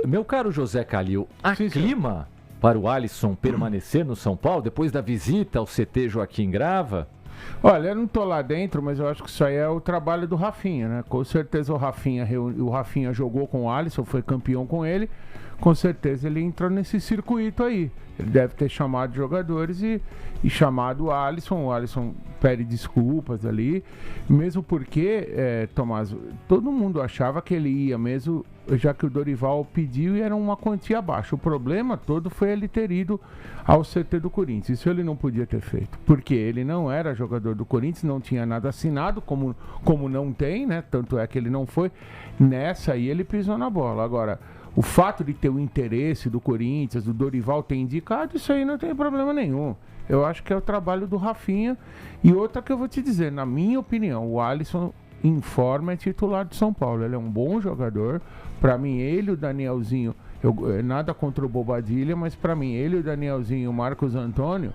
Meu caro José Calil, há clima para o Alisson permanecer no São Paulo depois da visita ao CT Joaquim Grava? Olha, eu não tô lá dentro, mas eu acho que isso aí é o trabalho do Rafinha, né? Com certeza o Rafinha jogou com o Alisson, foi campeão com ele. Com certeza ele entrou nesse circuito aí. Ele deve ter chamado jogadores e chamado o Alisson pede desculpas ali. Mesmo porque, Tomás, todo mundo achava que ele ia mesmo, já que o Dorival pediu e era uma quantia baixa. O problema todo foi ele ter ido ao CT do Corinthians. Isso ele não podia ter feito. Porque ele não era jogador do Corinthians, não tinha nada assinado, como não tem, né? Tanto é que ele não foi. Nessa aí ele pisou na bola. Agora, o fato de ter o interesse do Corinthians, do Dorival ter indicado, isso aí não tem problema nenhum. Eu acho que é o trabalho do Rafinha. E outra que eu vou te dizer, na minha opinião, o Alisson em forma é titular de São Paulo. Ele é um bom jogador. Para mim, ele e o Danielzinho, nada contra o Bobadilha, mas para mim, ele, o Danielzinho e o Marcos Antônio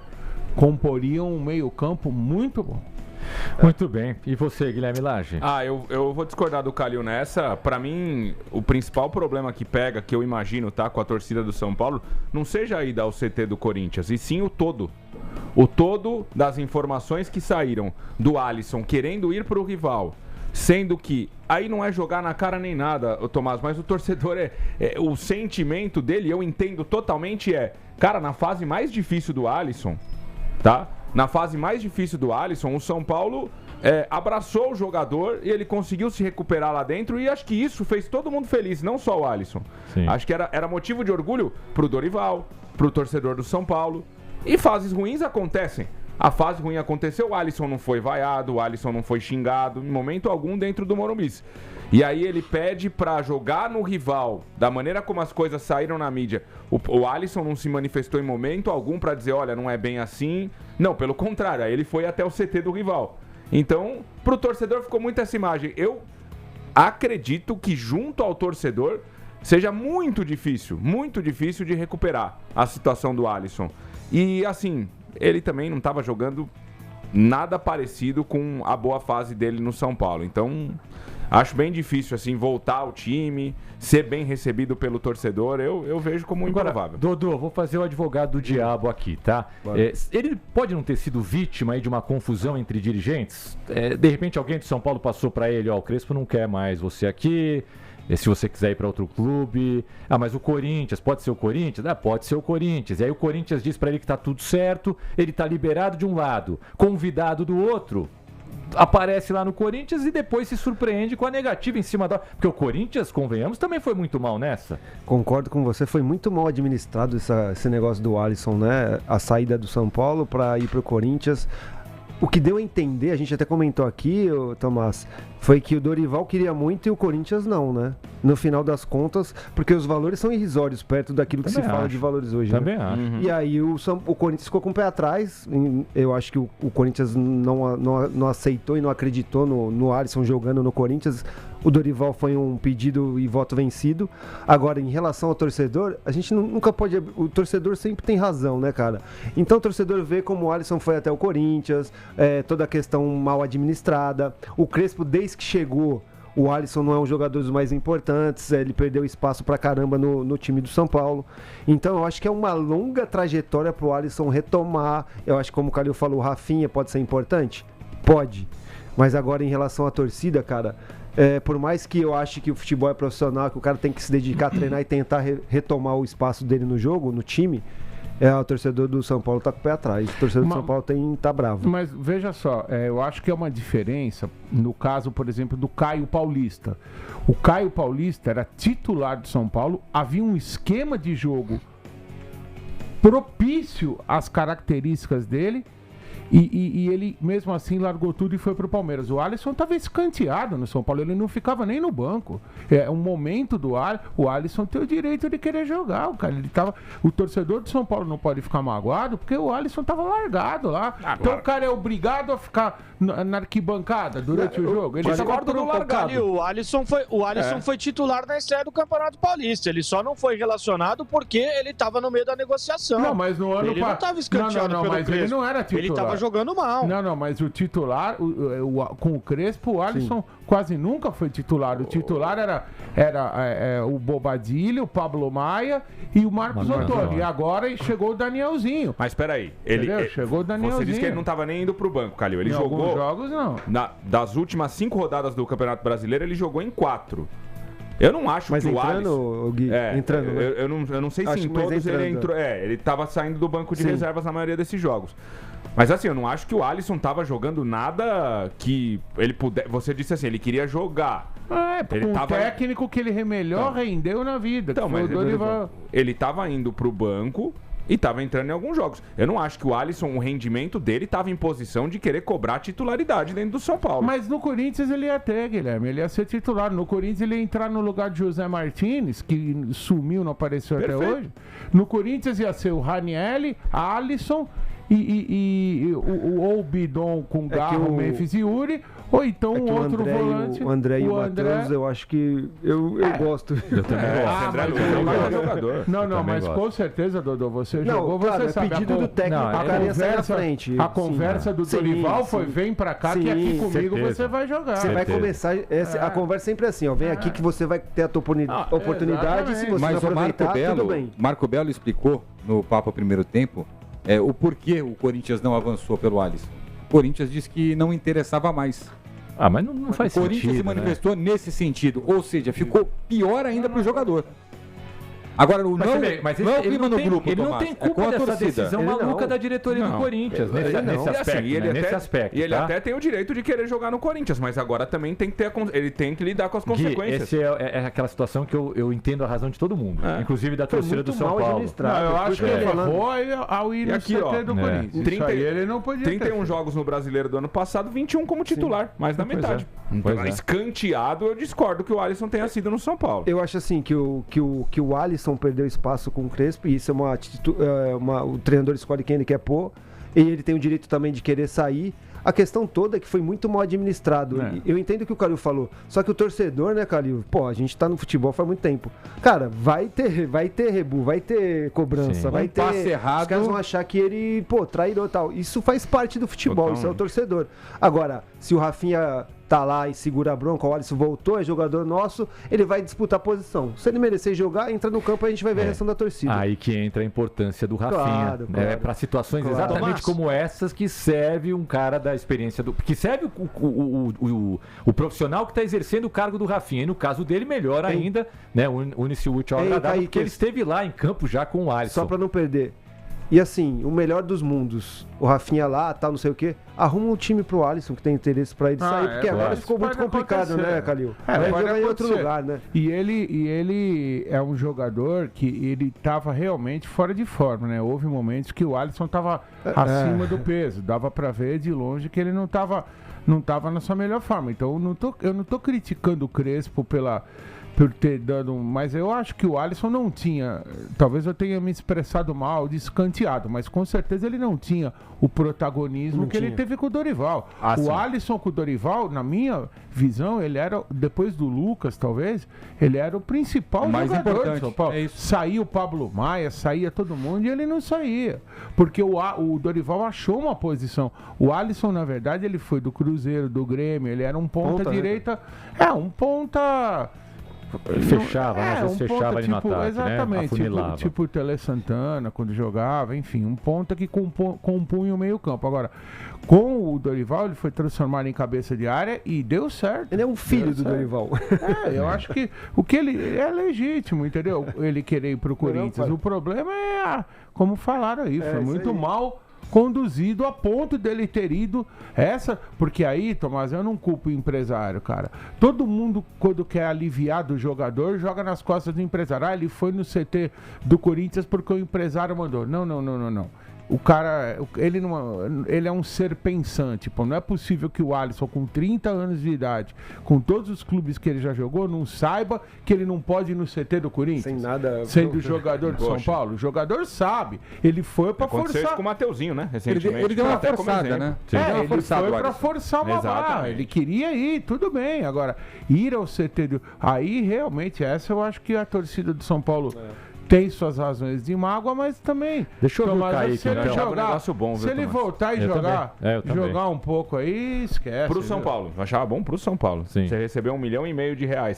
comporiam um meio-campo muito bom. Muito bem. E você, Guilherme Lage? Eu vou discordar do Calil nessa. Pra mim, o principal problema que pega, que eu imagino, tá, com a torcida do São Paulo, não seja a ida ao CT do Corinthians, e sim o todo. O todo das informações que saíram do Alisson querendo ir pro rival. Sendo que aí não é jogar na cara nem nada, Tomás, mas o torcedor o sentimento dele, eu entendo totalmente, cara, na fase mais difícil do Alisson, tá? Na fase mais difícil do Alisson, o São Paulo abraçou o jogador e ele conseguiu se recuperar lá dentro, e acho que isso fez todo mundo feliz, não só o Alisson. Sim. Acho que era motivo de orgulho pro Dorival, pro torcedor do São Paulo. E fases ruins acontecem. A fase ruim aconteceu, o Alisson não foi vaiado, o Alisson não foi xingado em momento algum dentro do Morumbi. E aí ele pede pra jogar no rival, da maneira como as coisas saíram na mídia. O Alisson não se manifestou em momento algum pra dizer, olha, não é bem assim. Não, pelo contrário, aí ele foi até o CT do rival. Então, pro torcedor ficou muito essa imagem. Eu acredito que junto ao torcedor seja muito difícil de recuperar a situação do Alisson. E assim, ele também não estava jogando nada parecido com a boa fase dele no São Paulo. Então, acho bem difícil, assim, voltar ao time, ser bem recebido pelo torcedor, eu vejo como improvável. Dodô, vou fazer o advogado do diabo aqui, tá? Ele pode não ter sido vítima aí de uma confusão entre dirigentes? De repente alguém de São Paulo passou pra ele, o Crespo não quer mais você aqui, se você quiser ir para outro clube. Mas o Corinthians, pode ser o Corinthians? Pode ser o Corinthians. E aí o Corinthians diz para ele que tá tudo certo, ele tá liberado de um lado, convidado do outro, aparece lá no Corinthians e depois se surpreende com a negativa em cima da... Porque o Corinthians, convenhamos, também foi muito mal nessa. Concordo com você, foi muito mal administrado esse negócio do Alisson, né? A saída do São Paulo para ir pro Corinthians. O que deu a entender, a gente até comentou aqui, Tomás, foi que o Dorival queria muito e o Corinthians não, né? No final das contas, porque os valores são irrisórios perto daquilo que se fala de valores hoje. Também né? acho. E aí o Corinthians ficou com o pé atrás. Eu acho que o Corinthians não aceitou e não acreditou no Alisson jogando no Corinthians. O Dorival foi um pedido e voto vencido. Agora, em relação ao torcedor, a gente nunca pode... O torcedor sempre tem razão, né, cara? Então o torcedor vê como o Alisson foi até o Corinthians, toda a questão mal administrada. O Crespo, desde que chegou, o Alisson não é um jogador dos mais importantes, ele perdeu espaço pra caramba no time do São Paulo. Então eu acho que é uma longa trajetória pro Alisson retomar. Eu acho que, como o Calil falou, o Rafinha pode ser importante? Pode. Mas agora, em relação à torcida, cara... por mais que eu ache que o futebol é profissional, que o cara tem que se dedicar a treinar e tentar retomar o espaço dele no jogo, no time, o torcedor do São Paulo tá com o pé atrás. O torcedor do São Paulo tá bravo. Mas veja só, eu acho que é uma diferença no caso, por exemplo, do Caio Paulista. O Caio Paulista era titular do São Paulo, havia um esquema de jogo propício às características dele. E ele, mesmo assim, largou tudo e foi pro Palmeiras. O Alisson estava escanteado no São Paulo, ele não ficava nem no banco. Um momento do o Alisson tem o direito de querer jogar. O torcedor do São Paulo não pode ficar magoado, porque o Alisson estava largado lá. Agora, então o cara é obrigado a ficar na arquibancada durante o jogo. Ele discordo do largado. O Alisson foi titular na estreia do Campeonato Paulista. Ele só não foi relacionado porque ele estava no meio da negociação. Não, mas no ano ele não estava escanteado mas ele não era titular. Ele estava jogando mal. Não, mas o titular, com o Crespo, o Alisson quase nunca foi titular. O titular era o Bobadilha, o Pablo Maia e o Marcos Ottoni. E agora chegou o Danielzinho. Mas peraí, chegou o Danielzinho. Você disse que ele não estava nem indo pro banco, Calil. Ele jogou. Alguns jogos, não. Das últimas 5 rodadas do Campeonato Brasileiro, ele jogou em 4. Eu não acho que o Alisson... Gui, entrando, né? eu não sei se Acho em que mais todos ele entrando. entrou. Ele tava saindo do banco de reservas na maioria desses jogos. Mas assim, eu não acho que o Alisson tava jogando nada que ele pudesse... Você disse assim, ele queria jogar. Ele com o técnico que ele melhor rendeu na vida. Então, mas ele tava indo pro banco e tava entrando em alguns jogos. Eu não acho que o Alisson, o rendimento dele, tava em posição de querer cobrar titularidade dentro do São Paulo. Mas no Corinthians ele ia ter, Guilherme. Ele ia ser titular. No Corinthians ele ia entrar no lugar de José Martínez, que sumiu, não apareceu até hoje. No Corinthians ia ser o Ranielli, Alisson e o Bidon com Garro, Memphis e Yuri. Ou então um outro volante. O André e o Matheus, eu acho que eu gosto. Eu também gosto. André é jogador. Não, mas com certeza, Dodô, você jogou, claro, você sabe. Pedido do técnico, a conversa do Dorival foi: vem pra cá que aqui comigo você vai jogar. Você vai começar, a conversa sempre é assim, ó, vem aqui que você vai ter a tua oportunidade, se você não aproveitar, tudo bem. Marco Belo explicou no Papo Primeiro Tempo o porquê o Corinthians não avançou pelo Alisson. O Corinthians disse que não interessava mais. Mas não faz sentido. O Corinthians se manifestou nesse sentido, ou seja, ficou pior ainda para o jogador. Agora, não é o clima no grupo, ele não tem culpa dessa decisão maluca da diretoria do Corinthians, nesse aspecto. E ele até tem o direito de querer jogar no Corinthians, mas agora também tem que ter ele tem que lidar com as consequências. Essa é aquela situação que eu entendo a razão de todo mundo, inclusive da torcida do São Paulo. Eu acho que ele errou ao ir no CT do Corinthians. Isso aí ele não podia 31 jogos no Brasileiro do ano passado, 21 como titular, mais da metade. Escanteado, eu discordo que o Alisson tenha sido no São Paulo. Eu acho assim que o Alisson perdeu espaço com o Crespo, e isso é o treinador escolhe quem ele quer pôr, e ele tem o direito também de querer sair. A questão toda é que foi muito mal administrado. Eu entendo o que o Calil falou, só que o torcedor, né, Calil? A gente tá no futebol faz muito tempo. Cara, vai ter rebu, vai ter cobrança, vai ter... passe errado. Os caras vão achar que ele, trairou e tal. Isso faz parte do futebol, isso é o torcedor. Agora, se o Rafinha tá lá e segura a bronca, o Alisson voltou, é jogador nosso, ele vai disputar a posição. Se ele merecer jogar, entra no campo e a gente vai ver a reação da torcida. Aí que entra a importância do Rafinha. Claro. Para situações exatamente como essas que serve um cara da experiência do... Que serve o profissional que está exercendo o cargo do Rafinha. E no caso dele, melhor ainda, né? Une-se o útil ao agradável, porque ele esteve lá em campo já com o Alisson. Só para não perder. E assim, o melhor dos mundos, o Rafinha lá, tal, não sei o quê, arruma um time pro Alisson que tem interesse pra ele sair, porque agora ficou muito complicado, né, Calil? Vai jogar em outro lugar, né? E ele é um jogador que ele tava realmente fora de forma, né? Houve momentos que o Alisson tava acima do peso, dava pra ver de longe que ele não tava na sua melhor forma. Então eu não tô criticando o Crespo por ter dado mas eu acho que o Alisson não tinha, talvez eu tenha me expressado mal, escanteado, mas com certeza ele não tinha o protagonismo ele teve com o Dorival. O Alisson com o Dorival, na minha visão, ele era, depois do Lucas talvez, ele era o principal jogador de São Paulo. Saía o Pablo Maia, saía todo mundo e ele não saía, porque o Dorival achou uma posição. O Alisson, na verdade, ele foi do Cruzeiro, do Grêmio, ele era um ponta direita, um ponta... Ele fechava, às vezes fechava ali no ataque, exatamente, né? tipo o Tele Santana, quando jogava, enfim, um ponta que compunha o meio campo. Agora, com o Dorival, ele foi transformado em cabeça de área e deu certo. Ele é um filho do Dorival. Eu acho que o que ele é legítimo, entendeu? Ele querer ir pro Corinthians. O problema como falaram aí, foi muito mal conduzido a ponto dele ter ido porque aí, Tomás, eu não culpo o empresário, cara. Todo mundo, quando quer aliviar do jogador, joga nas costas do empresário. Ele foi no CT do Corinthians porque o empresário mandou. Não. O cara, ele é um ser pensante, não é possível que o Alisson, com 30 anos de idade, com todos os clubes que ele já jogou, não saiba que ele não pode ir no CT do Corinthians. Sem nada. Sendo jogador de São Paulo. O jogador sabe. Ele foi pra forçar. Aconteceu isso com o Mateuzinho, né? Recentemente. Ele deu uma forçada, né? Ele foi pra forçar uma barra. Ele queria ir, tudo bem. Agora, ir ao CT aí realmente, essa eu acho que a torcida do São Paulo tem suas razões de mágoa, mas também... Deixa eu ver o Tomás, Kaique, se ele então. jogar, Um negócio bom, se viu, ele Tomás? voltar e Eu jogar, também. Eu também. jogar um pouco aí, esquece. Pro São viu? Paulo. Eu achava bom pro São Paulo. Sim. Você recebeu R$1,5 milhão,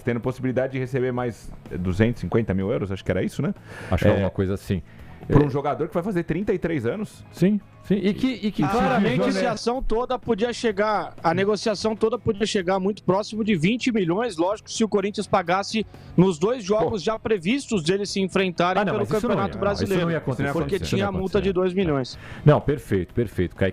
tendo possibilidade de receber mais 250 mil euros, acho que era isso, né? Acho que é uma coisa assim. Para um jogador que vai fazer 33 anos. Sim, sim. E que Claramente a né? negociação toda podia chegar, muito próximo de 20 milhões, lógico, se o Corinthians pagasse nos 2 jogos já previstos deles se enfrentarem pelo mas isso não Campeonato ia- Brasileiro, isso não ia acontecer. porque Isso não tinha ia a multa acontecer. de 2 milhões. Não, perfeito, Kaique.